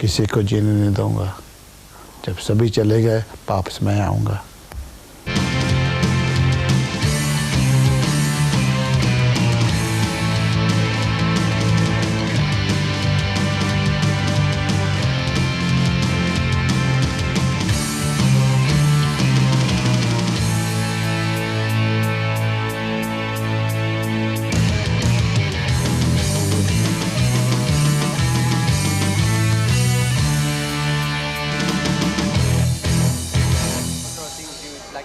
किसी को जीने नहीं दूंगा जब सभी चले गए वापस मैं आऊंगा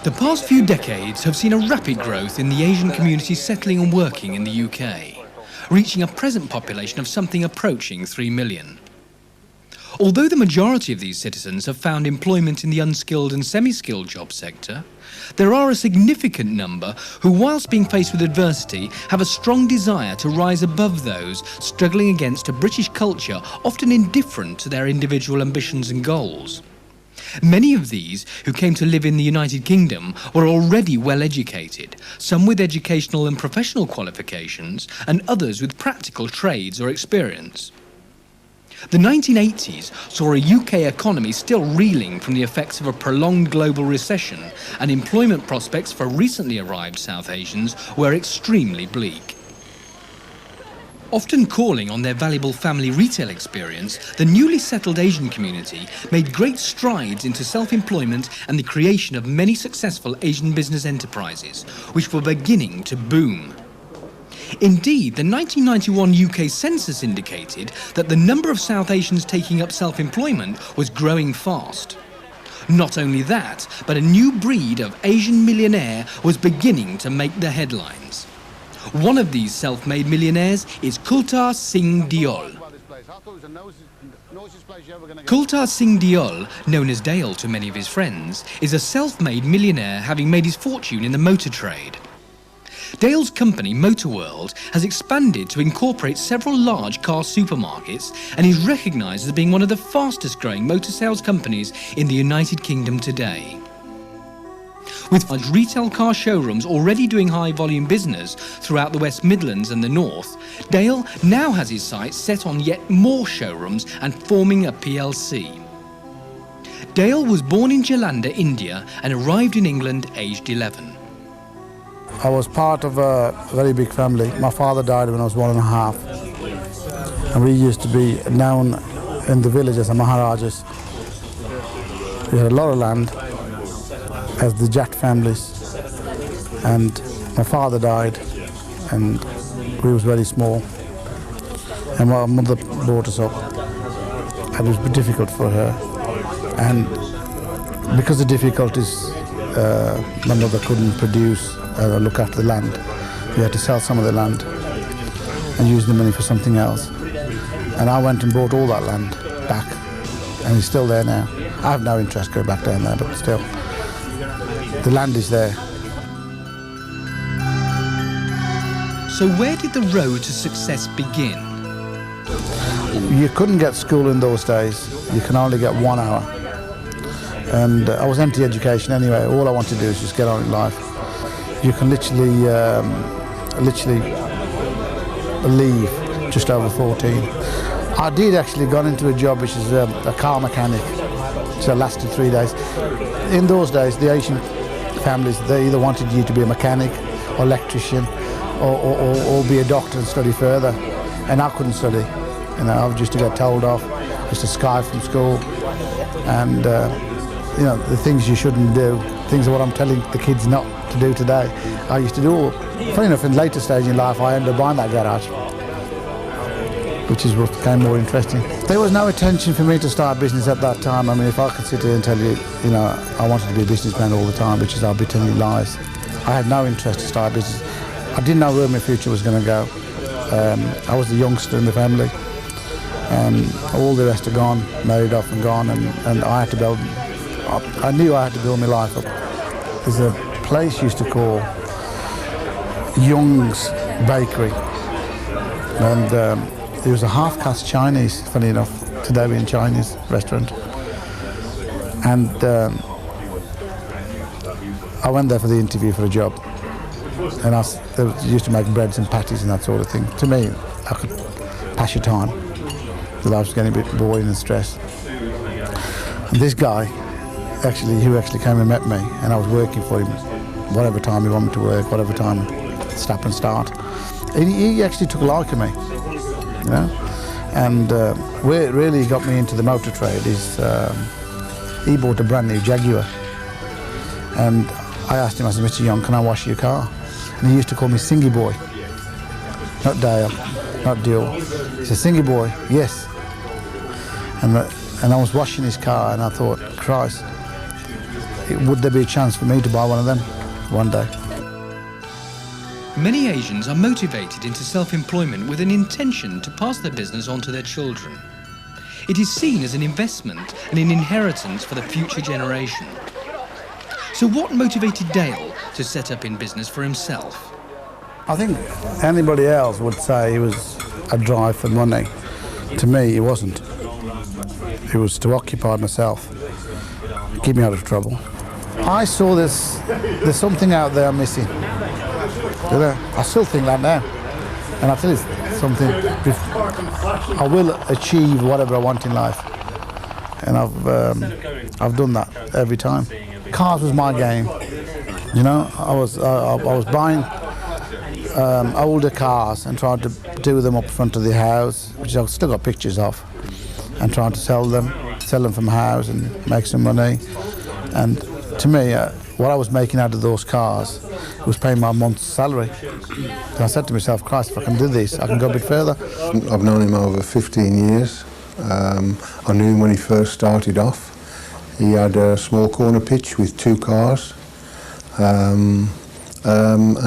The past few decades have seen a rapid growth in the Asian community settling and working in the UK, reaching a present population of something approaching 3 million. Although the majority of these citizens have found employment in the unskilled and semi-skilled job sector, there are a significant number who, whilst being faced with adversity, have a strong desire to rise above those struggling against a British culture often indifferent to their individual ambitions and goals. Many of these who came to live in the United Kingdom were already well educated, some with educational and professional qualifications and others with practical trades or experience. The 1980s saw a UK economy still reeling from the effects of a prolonged global recession, and employment prospects for recently arrived South Asians were extremely bleak. Often calling on their valuable family retail experience, the newly settled Asian community made great strides into self-employment and the creation of many successful Asian business enterprises, which were beginning to boom. Indeed, the 1991 UK census indicated that the number of South Asians taking up self-employment was growing fast. Not only that, but a new breed of Asian millionaire was beginning to make the headlines. One of these self-made millionaires is Kultar Singh Deol. Kultar Singh Deol, known as Dale to many of his friends, is a self-made millionaire having made his fortune in the motor trade. Dale's company, Motorworld, has expanded to incorporate several large car supermarkets and is recognised as being one of the fastest growing motor sales companies in the United Kingdom today. With large retail car showrooms already doing high-volume business throughout the West Midlands and the North, Dale now has his sights set on yet more showrooms and forming a PLC. Dale was born in Jalandhar, India, and arrived in England aged 11. I was part of a very big family. My father died when I was 1.5, and we used to be known in the village as the Maharajas. We had a lot of land as the Jatt families, and my father died and we was very small, and my mother brought us up. It was difficult for her, and because of difficulties my mother couldn't produce or look after the land. We had to sell some of the land and use the money for something else, and I went and bought all that land back, and it's still there now. I have no interest going back down there, but still the land is there. So where did the road to success begin? You couldn't get school in those days. You can only get 1 hour. And I was anti-education anyway. All I wanted to do is just get on in life. You can literally leave just over 14. I did actually got into a job which is a car mechanic. So it lasted 3 days. In those days, the Asian families, they either wanted you to be a mechanic or electrician or be a doctor and study further. And I couldn't study. You know, I was just to get told off, just to sky from school. And, you know, the things you shouldn't do, things are what I'm telling the kids not to do today. I used to do all. Funny enough, in later stage in life, I ended up buying that garage, which is what became more interesting. There was no intention for me to start a business at that time. I mean, if I could sit here and tell you, you know, I wanted to be a businessman all the time, which is I'll be telling you lies. I had no interest to start a business. I didn't know where my future was going to go. I was the youngster in the family, and all the rest are gone, married off and gone, and I had to build. I knew I had to build my life up. There's a place used to call Young's Bakery, and there was a half-caste Chinese, funny enough, today being Chinese restaurant, and I went there for the interview for a job, and they used to make breads and patties and that sort of thing. To me, I could pass your time. The life was getting a bit boring and stressed. And this guy, who actually came and met me, and I was working for him, whatever time he wanted me to work, whatever time, stop and start. And he actually took a like of me, you know. And where it really got me into the motor trade is he bought a brand new Jaguar. And I asked him, I said, Mr. Young, can I wash your car? And he used to call me Singy Boy. Not Dale, not Dill. He said, Singy Boy, yes. And I was washing his car and I thought, Christ, would there be a chance for me to buy one of them one day? Many Asians are motivated into self-employment with an intention to pass their business on to their children. It is seen as an investment and an inheritance for the future generation. So what motivated Dale to set up in business for himself? I think anybody else would say it was a drive for money. To me, it wasn't. It was to occupy myself, keep me out of trouble. I saw there's something out there missing. You know, I still think that now. And I tell you something, I will achieve whatever I want in life. And I've done that every time. Cars was my game. You know, I was buying older cars and trying to do them up front of the house, which I've still got pictures of, and trying to sell them from the house and make some money. And to me, what I was making out of those cars was paying my month's salary. So I said to myself, Christ, if I can do this, I can go a bit further. I've known him over 15 years. I knew him when he first started off. He had a small corner pitch with 2 cars. And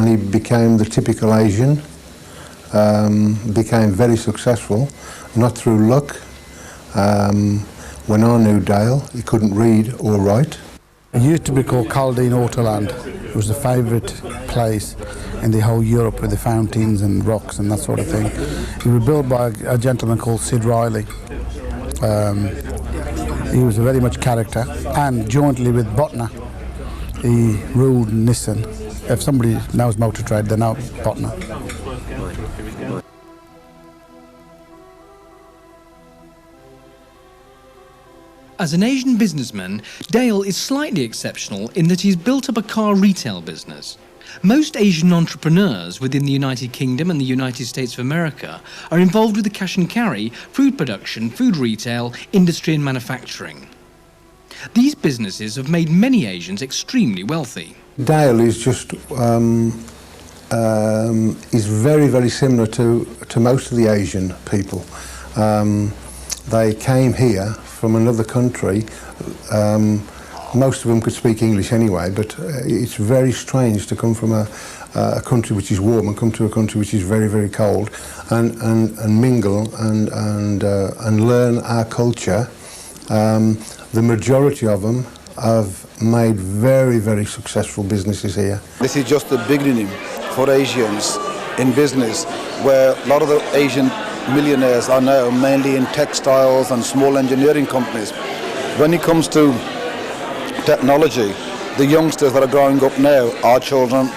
he became the typical Asian, became very successful, not through luck. When I knew Dale, he couldn't read or write. It used to be called Caldine Autoland. It was the favourite place in the whole Europe with the fountains and rocks and that sort of thing. It was built by a gentleman called Sid Riley. He was a very much character, and jointly with Botner, he ruled Nissan. If somebody knows motor trade, they know Botner. As an Asian businessman, Dale is slightly exceptional in that he's built up a car retail business. Most Asian entrepreneurs within the United Kingdom and the United States of America are involved with the cash and carry, food production, food retail, industry and manufacturing. These businesses have made many Asians extremely wealthy. Dale is just is very, very similar to most of the Asian people. They came here from another country. Most of them could speak English anyway, but it's very strange to come from a country which is warm and come to a country which is very, very cold, and mingle and learn our culture. The majority of them have made very, very successful businesses here. This is just the beginning for Asians in business, where a lot of the Asian millionaires are now mainly in textiles and small engineering companies. When it comes to technology, the youngsters that are growing up now are children,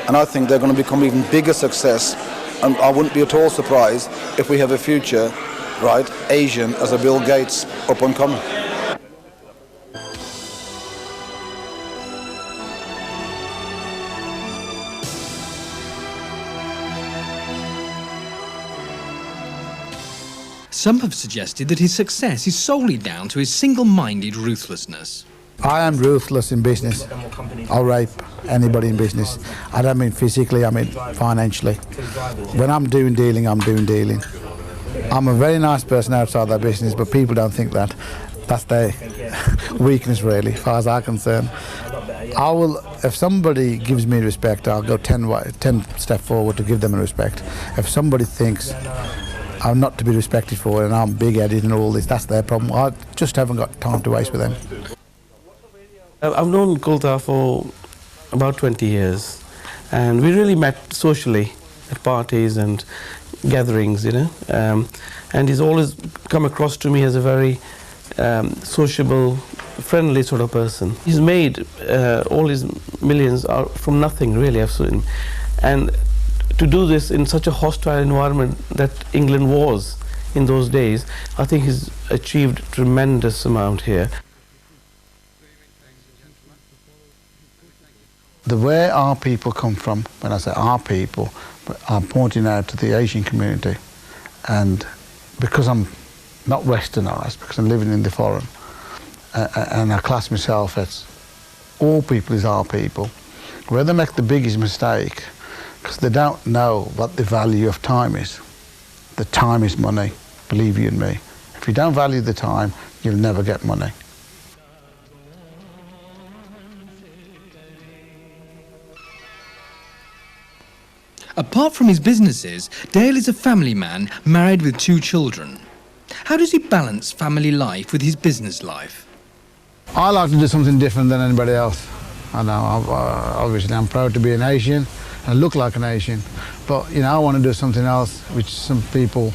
and I think they're going to become even bigger success, and I wouldn't be at all surprised if we have a future, right, Asian as a Bill Gates up and coming. Some have suggested that his success is solely down to his single-minded ruthlessness. I am ruthless in business. I'll rape anybody in business. I don't mean physically, I mean financially. When I'm doing dealing, I'm doing dealing. I'm a very nice person outside that business, but people don't think that. That's their weakness, really, as far as I'm concerned. I will, if somebody gives me respect, I'll go 10 steps forward to give them respect. If somebody thinks I'm not to be respected for it and I'm big-headed and all this, that's their problem. I just haven't got time to waste with them. I've known Kulta for about 20 years, and we really met socially at parties and gatherings, you know. And he's always come across to me as a very sociable, friendly sort of person. He's made all his millions from nothing, really, I've seen. And to do this in such a hostile environment that England was in those days, I think he's achieved tremendous amount here. The where our people come from, when I say our people, I'm pointing out to the Asian community, and because I'm not westernised, because I'm living in the foreign, and I class myself as all people is our people, where they make the biggest mistake, because they don't know what the value of time is. The time is money, believe you me. If you don't value the time, you'll never get money. Apart from his businesses, Dale is a family man married with 2 children. How does he balance family life with his business life? I like to do something different than anybody else. I know, obviously I'm proud to be an Asian and look like an Asian, but you know, I want to do something else which some people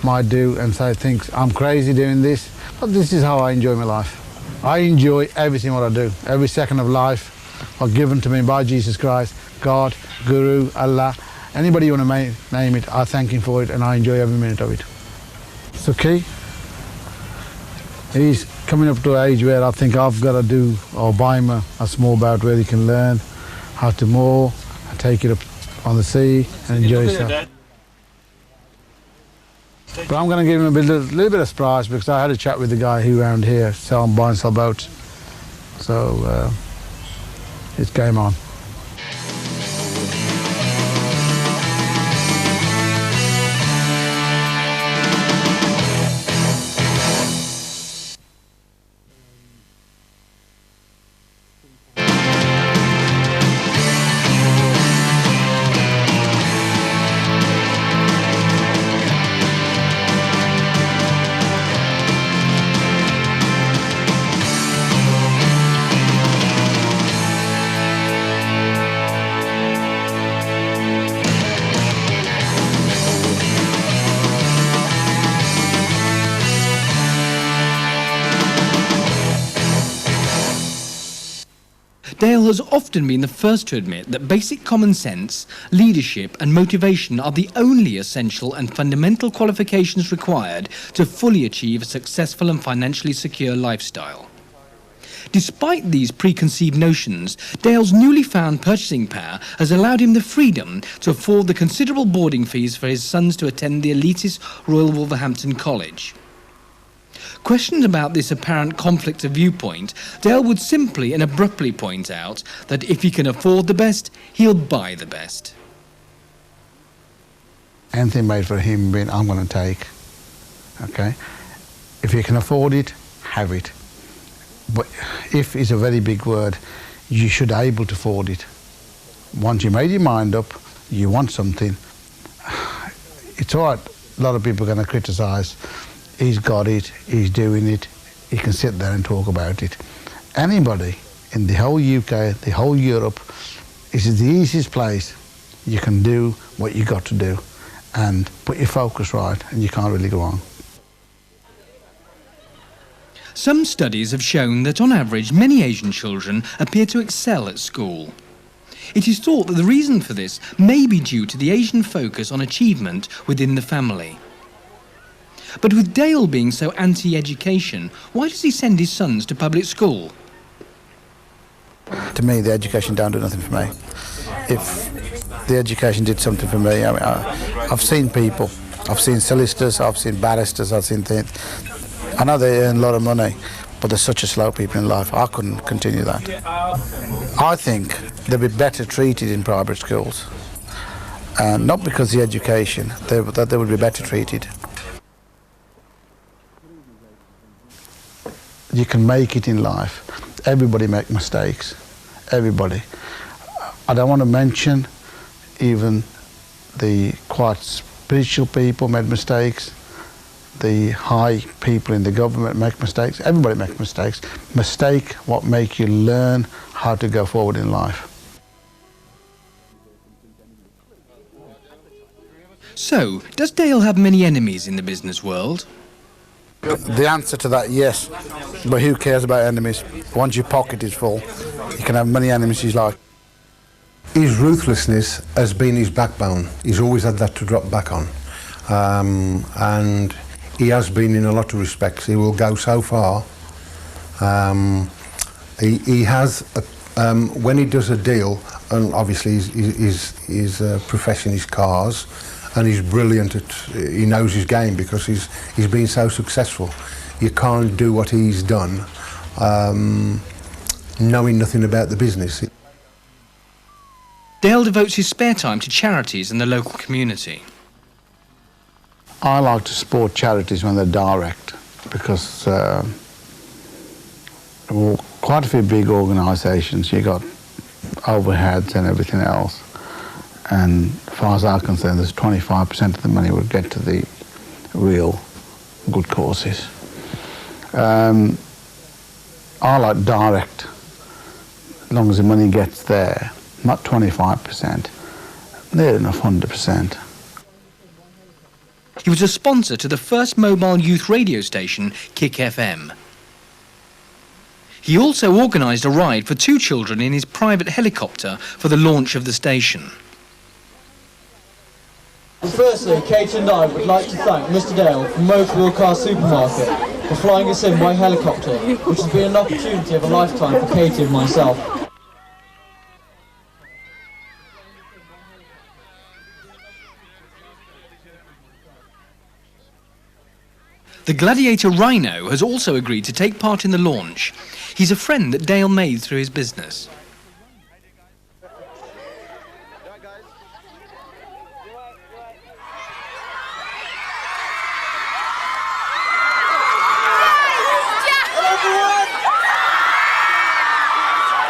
might do and say, think I'm crazy doing this, but this is how I enjoy my life. I enjoy everything what I do. Every second of life are given to me by Jesus Christ, God, Guru, Allah. Anybody you want to name it, I thank him for it and I enjoy every minute of it. So Key, he's coming up to an age where I think I've got to do or buy him a small boat where he can learn how to moor and take it up on the sea and enjoy himself. But I'm going to give him a little bit of surprise because I had a chat with the guy who around here buy and sell boats. So it's game on. Dale has often been the first to admit that basic common sense, leadership and motivation are the only essential and fundamental qualifications required to fully achieve a successful and financially secure lifestyle. Despite these preconceived notions, Dale's newly found purchasing power has allowed him the freedom to afford the considerable boarding fees for his sons to attend the elitist Royal Wolverhampton College. Questioned about this apparent conflict of viewpoint, Dale would simply and abruptly point out that if he can afford the best, he'll buy the best. Anything made for him, I'm going to take. Okay? If you can afford it, have it. But if is a very big word, you should be able to afford it. Once you made your mind up, you want something, it's all right. A lot of people are going to criticise. He's got it, he's doing it, he can sit there and talk about it. Anybody in the whole UK, the whole Europe, is the easiest place you can do what you got to do and put your focus right and you can't really go wrong. Some studies have shown that on average many Asian children appear to excel at school. It is thought that the reason for this may be due to the Asian focus on achievement within the family. But with Dale being so anti-education, why does he send his sons to public school? To me, the education don't do nothing for me. If the education did something for me, I mean, I've seen people, I've seen solicitors, I've seen barristers, I've seen things. I know they earn a lot of money, but they're such a slow people in life. I couldn't continue that. I think they'd be better treated in private schools. Not because of the education, that they would be better treated. You can make it in life. Everybody make mistakes. Everybody. I don't want to mention even the quite spiritual people made mistakes. The high people in the government make mistakes. Everybody makes mistakes. Mistake what make you learn how to go forward in life. So, does Dale have many enemies in the business world? The answer to that, yes. But who cares about enemies? Once your pocket is full, you can have many enemies you like. His ruthlessness has been his backbone. He's always had that to drop back on. And he has been in a lot of respects. He will go so far. He has, when he does a deal, and obviously his profession is cars, and he's brilliant at, he knows his game because he's been so successful. You can't do what he's done knowing nothing about the business. Dale devotes his spare time to charities in the local community. I like to support charities when they're direct, because quite a few big organisations, you got overheads and everything else, and as far as I'm concerned, there's 25% of the money would get to the real good causes. I like direct, as long as the money gets there, not 25%, near enough 100%. He was a sponsor to the first mobile youth radio station, Kick FM. He also organised a ride for 2 children in his private helicopter for the launch of the station. Firstly, Kate and I would like to thank Mr Dale from Motor Wheel Car Supermarket for flying us in by helicopter, which has been an opportunity of a lifetime for Katie and myself. The Gladiator Rhino has also agreed to take part in the launch. He's a friend that Dale made through his business. Hello everyone!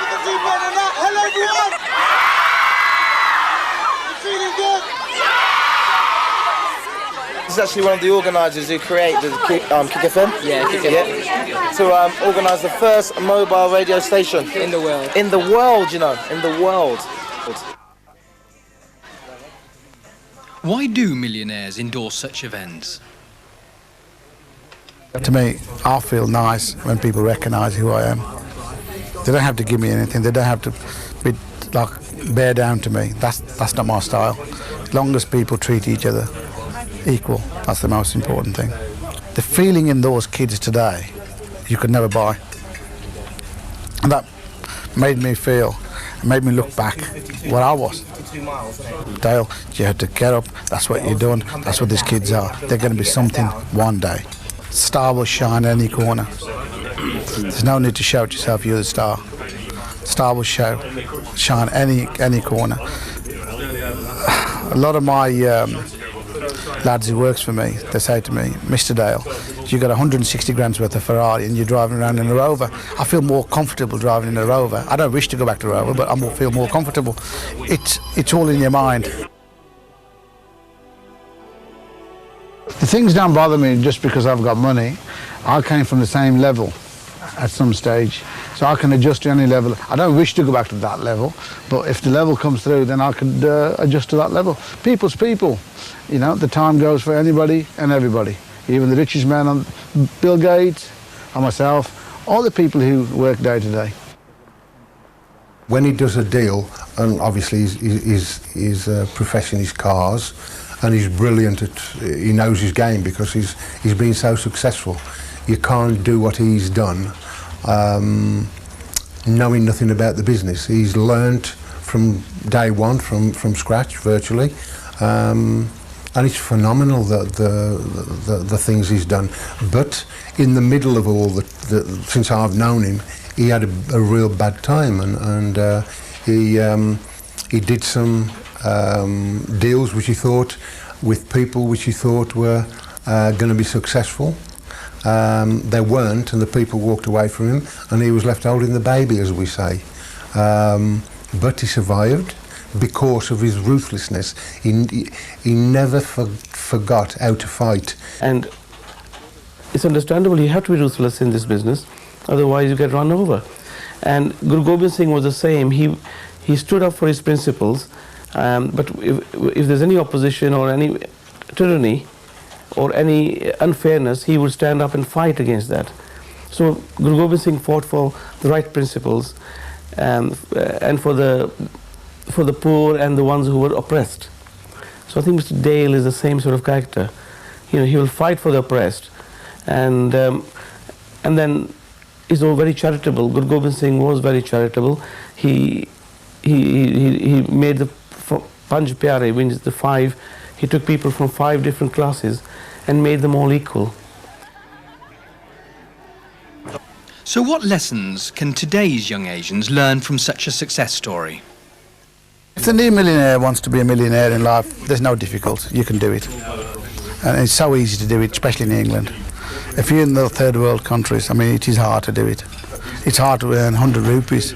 You can do better than that! Hello everyone! You feeling good? This is actually one of the organisers who created Kick FM. Yeah, Kick FM. To organise the first mobile radio station In the world. in the world, you know, in the world. Why do millionaires endorse such events? To me, I feel nice when people recognise who I am. They don't have to give me anything. They don't have to be like bear down to me. That's not my style. As long as people treat each other equal, that's the most important thing. The feeling in those kids today, you could never buy. And that made me feel, made me look back where I was. Dale, you had to get up, that's what you're doing, that's what these kids are. They're going to be something one day. Star will shine any corner. There's no need to shout yourself, you're the star. Star will shine any corner. A lot of my lads who works for me, they say to me, Mr Dale, you got 160 grand's worth of Ferrari and you're driving around in a Rover. I feel more comfortable driving in a Rover. I don't wish to go back to a Rover, but I feel more comfortable. It's all in your mind. The things don't bother me just because I've got money. I came from the same level at some stage, so I can adjust to any level. I don't wish to go back to that level, but if the level comes through, then I could adjust to that level. People's people. You know, the time goes for anybody and everybody. Even the richest man, on Bill Gates, or myself, all the people who work day to day. When he does a deal, and obviously his profession is cars, and he's brilliant at, he knows his game because he's been so successful. You can't do what he's done knowing nothing about the business. He's learnt from day one, from scratch virtually. And it's phenomenal the things he's done. But in the middle of all since I've known him, he had a real bad time, and he did some deals which he thought with people which he thought were going to be successful. They weren't, and the people walked away from him, and he was left holding the baby, as we say. But he survived because of his ruthlessness. He never forgot how to fight. And it's understandable you have to be ruthless in this business, otherwise you get run over. And Guru Gobind Singh was the same. He stood up for his principles, but if there's any opposition or any tyranny or any unfairness, he would stand up and fight against that. So Guru Gobind Singh fought for the right principles and for the poor and the ones who were oppressed. So I think Mr. Dale is the same sort of character. he will fight for the oppressed, and then he's all very charitable. Guru Gobind Singh was very charitable. He made the Panj Pyare, which is the 5. He took people from 5 different classes and made them all equal. So what lessons can today's young Asians learn from such a success story? If the new millionaire wants to be a millionaire in life, there's no difficulty. You can do it. And it's so easy to do it, especially in England. If you're in the third world countries, I mean, it is hard to do it. It's hard to earn 100 rupees.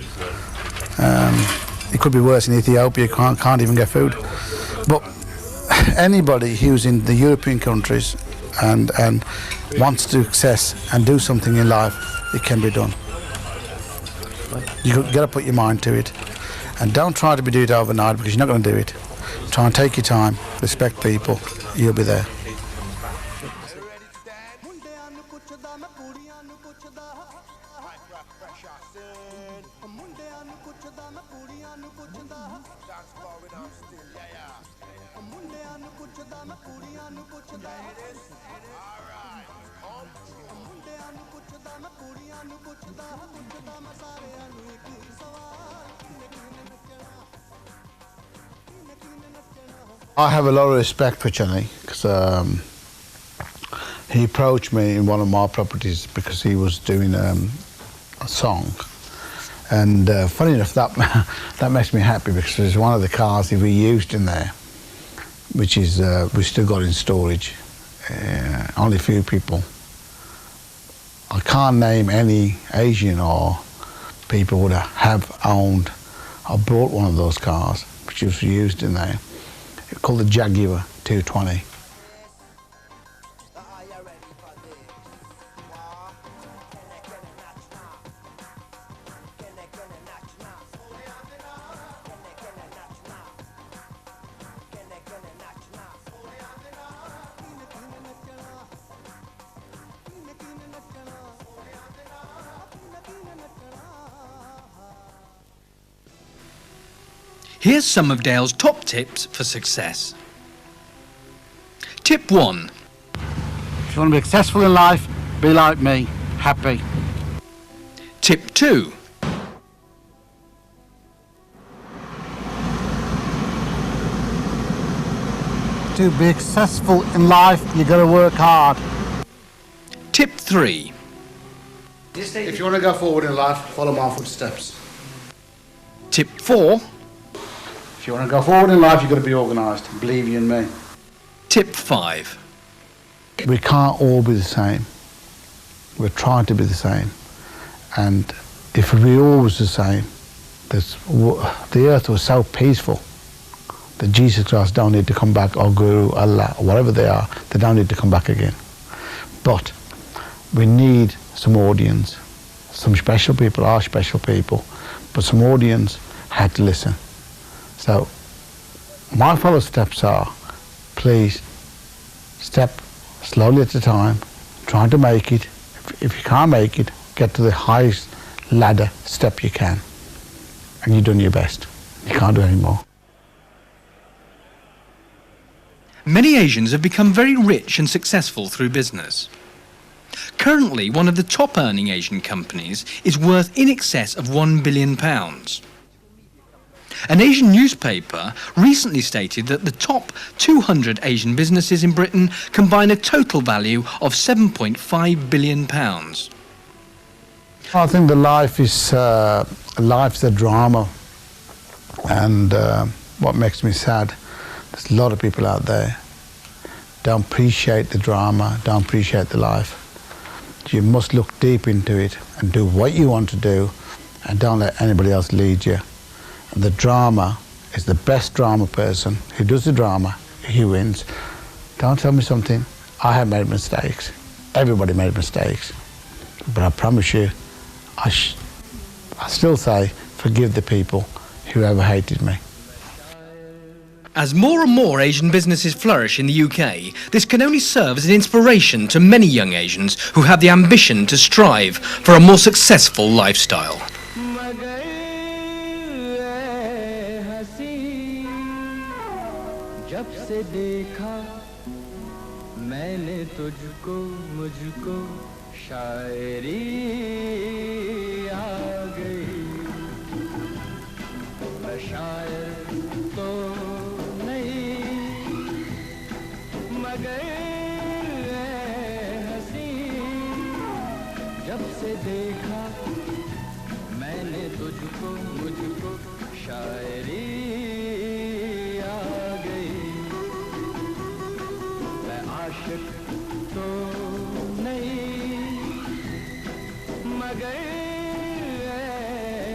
It could be worse in Ethiopia, you can't even get food. But anybody who's in the European countries and wants to success and do something in life, it can be done. You've got to put your mind to it. And don't try to do it overnight, because you're not going to do it. Try and take your time, respect people, you'll be there. I have a lot of respect for Chennai, because he approached me in one of my properties because he was doing a song. And funny enough, that makes me happy, because it's one of the cars that we used in there, which is we still got in storage. Only a few people. I can't name any Asian or people would have owned or bought one of those cars, which was used in there. It's called the Jaguar 220. Here's some of Dale's top tips for success. Tip 1. If you want to be successful in life, be like me, happy. Tip 2. To be successful in life, you've got to work hard. Tip 3. If you want to go forward in life, follow my footsteps. Tip 4. If you want to go forward in life, you've got to be organised. Believe you in me. Tip 5. We can't all be the same. We're trying to be the same. And if we all was the same, the earth was so peaceful that Jesus Christ don't need to come back, or Guru, Allah, or whatever they are, they don't need to come back again. But we need some audience. Some special people are special people, but some audience had to listen. So my follow steps are, please step slowly at a time, trying to make it. If you can't make it, get to the highest ladder step you can, and you've done your best. You can't do any more. Many Asians have become very rich and successful through business. Currently, one of the top earning Asian companies is worth in excess of £1 billion. An Asian newspaper recently stated that the top 200 Asian businesses in Britain combine a total value of £7.5 billion. I think the life's a drama, and what makes me sad, there's a lot of people out there don't appreciate the drama, don't appreciate the life. You must look deep into it and do what you want to do, and don't let anybody else lead you. And the drama is the best drama person who does the drama, he wins. Don't tell me something. I have made mistakes. Everybody made mistakes. But I promise you, I still say, forgive the people who ever hated me. As more and more Asian businesses flourish in the UK, this can only serve as an inspiration to many young Asians who have the ambition to strive for a more successful lifestyle. जब से देखा मैंने तुझको मुझको शायरी आ गई मैं शायर तो नहीं मगर हंसी जब से देखा मैंने तुझको मुझको शायरी आ गई मैं आशिक तो नहीं मगर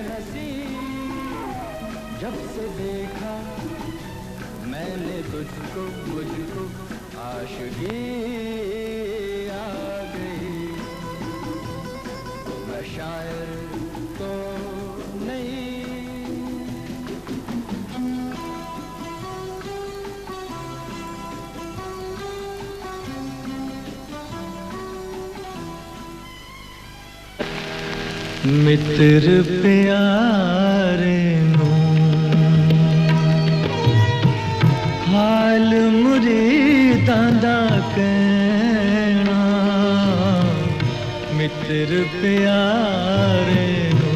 हंसी जब से देखा मैंने तुझको मुझको आशिकी आ गई मैं शायर तो नहीं मित्र प्यारे नू हाल मुरीदां दा कहना मित्र प्यारे नू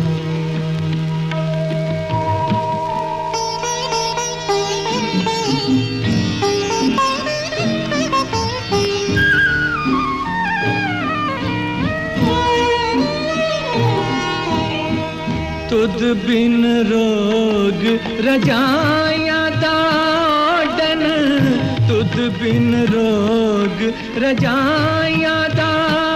तुद बिन रोग रजायां दाडन तुद बिन रोग रजायां दाडन